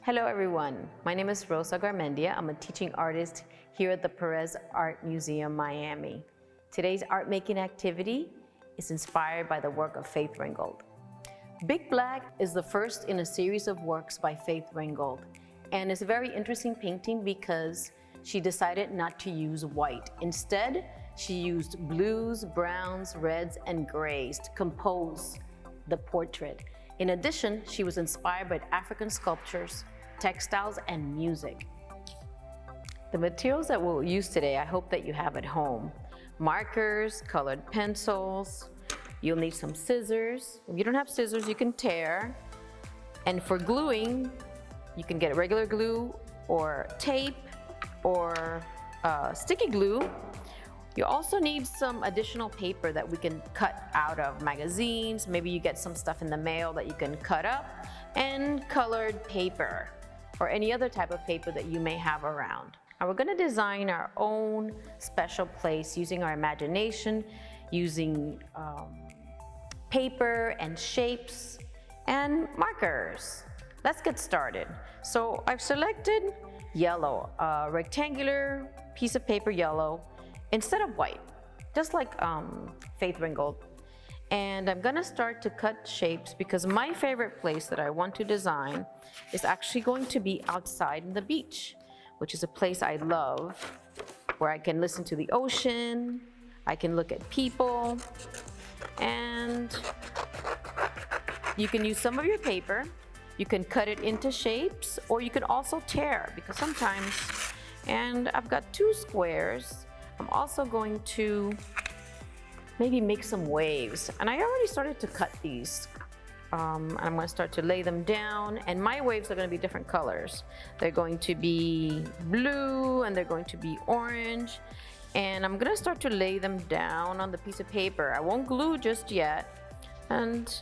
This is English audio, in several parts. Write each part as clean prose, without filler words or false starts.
Hello everyone, my name is Rosa Garmendia. I'm a teaching artist here at the Pérez Art Museum, Miami. Today's art making activity is inspired by the work of Faith Ringgold. Big Black is the first in a series of works by Faith Ringgold, and it's a very interesting painting because she decided not to use white. Instead, she used blues, browns, reds, and grays to compose the portrait. In addition, she was inspired by African sculptures, textiles, and music. The materials that we'll use today, I hope that you have at home. Markers, colored pencils, you'll need some scissors. If you don't have scissors, you can tear. And for gluing, you can get regular glue or tape or sticky glue. You also need some additional paper that we can cut out of magazines. Maybe you get some stuff in the mail that you can cut up, and colored paper or any other type of paper that you may have around. Now we're going to design our own special place using our imagination, using paper and shapes and markers. Let's get started. So I've selected yellow, a rectangular piece of paper yellow, instead of white, just like Faith Ringgold. And I'm gonna start to cut shapes because my favorite place that I want to design is actually going to be outside in the beach, which is a place I love, where I can listen to the ocean, I can look at people, and you can use some of your paper, you can cut it into shapes, or you can also tear, because sometimes, and I've got two squares. I'm also going to maybe make some waves. And I already started to cut these. I'm gonna start to lay them down, and my waves are gonna be different colors. They're going to be blue, and they're going to be orange. And I'm gonna start to lay them down on the piece of paper. I won't glue just yet. And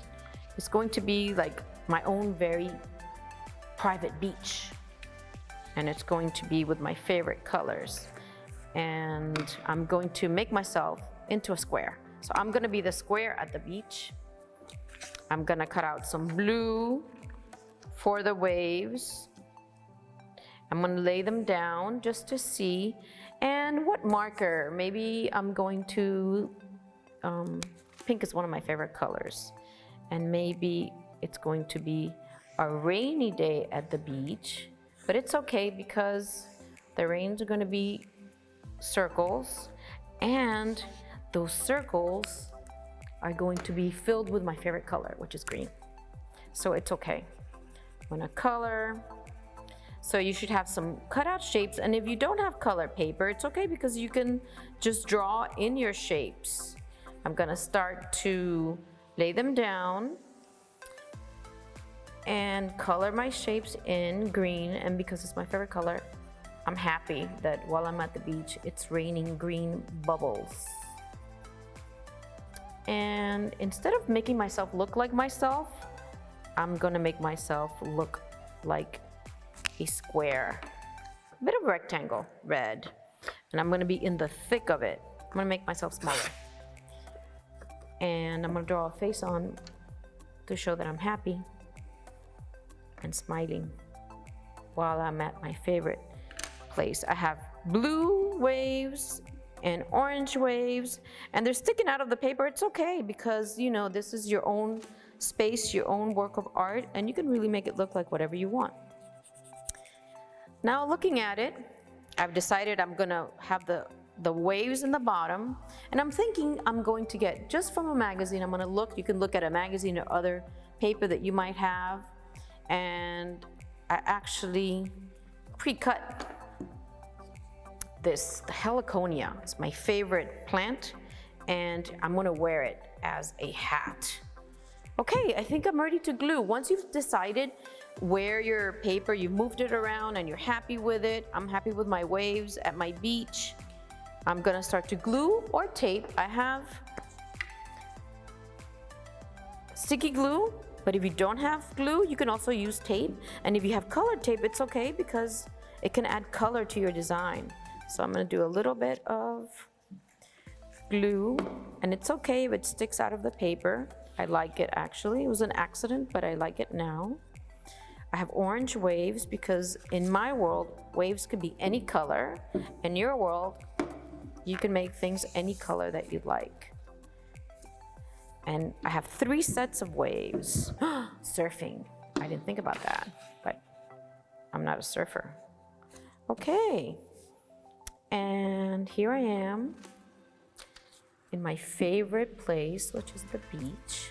it's going to be like my own very private beach. And it's going to be with my favorite colors. And I'm going to make myself into a square. So I'm gonna be the square at the beach. I'm gonna cut out some blue for the waves. I'm gonna lay them down just to see. And what marker? Maybe I'm going to, pink is one of my favorite colors. And maybe it's going to be a rainy day at the beach, but it's okay because the rains are gonna be circles, and those circles are going to be filled with my favorite color, which is green. So it's okay. I'm gonna color. So you should have some cutout shapes, and if you don't have color paper, it's okay because you can just draw in your shapes. I'm gonna start to lay them down and color my shapes in green, and because it's my favorite color, I'm happy that while I'm at the beach, it's raining green bubbles. And instead of making myself look like myself, I'm gonna make myself look like a square, a bit of a rectangle, red. And I'm gonna be in the thick of it. I'm gonna make myself smaller. And I'm gonna draw a face on to show that I'm happy and smiling while I'm at my favorite place. I have blue waves and orange waves, and they're sticking out of the paper. It's okay because, you know, this is your own space, your own work of art, and you can really make it look like whatever you want. Now looking at it, I've decided I'm gonna have the waves in the bottom, and I'm thinking I'm going to get, just from a magazine, I'm gonna look, you can look at a magazine or other paper that you might have, and I actually pre-cut this, the heliconia. It's my favorite plant, and I'm gonna wear it as a hat. Okay, I think I'm ready to glue. Once you've decided where your paper, you've moved it around and you're happy with it, I'm happy with my waves at my beach, I'm gonna start to glue or tape. I have sticky glue, but if you don't have glue, you can also use tape. And if you have colored tape, it's okay because it can add color to your design. So I'm gonna do a little bit of glue, and it's okay if it sticks out of the paper. I like it actually. It was an accident, but I like it now. I have orange waves because in my world, waves could be any color. In your world, you can make things any color that you'd like. And I have 3 sets of waves. Surfing. I didn't think about that, but I'm not a surfer. Okay. And here I am in my favorite place, which is the beach,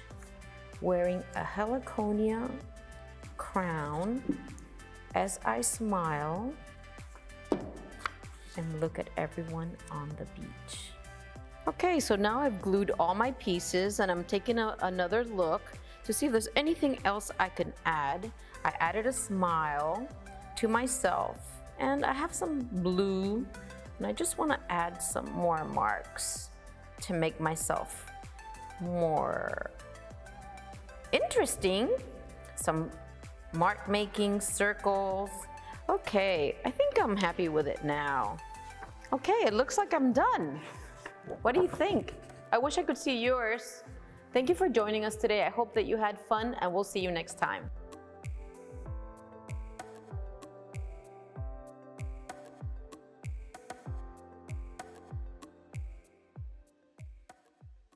wearing a heliconia crown as I smile and look at everyone on the beach. Okay, so now I've glued all my pieces and I'm taking another look to see if there's anything else I can add. I added a smile to myself and I have some blue and I just want to add some more marks to make myself more interesting. Some mark making circles. Okay, I think I'm happy with it now. Okay, it looks like I'm done. What do you think? I wish I could see yours. Thank you for joining us today. I hope that you had fun and we'll see you next time.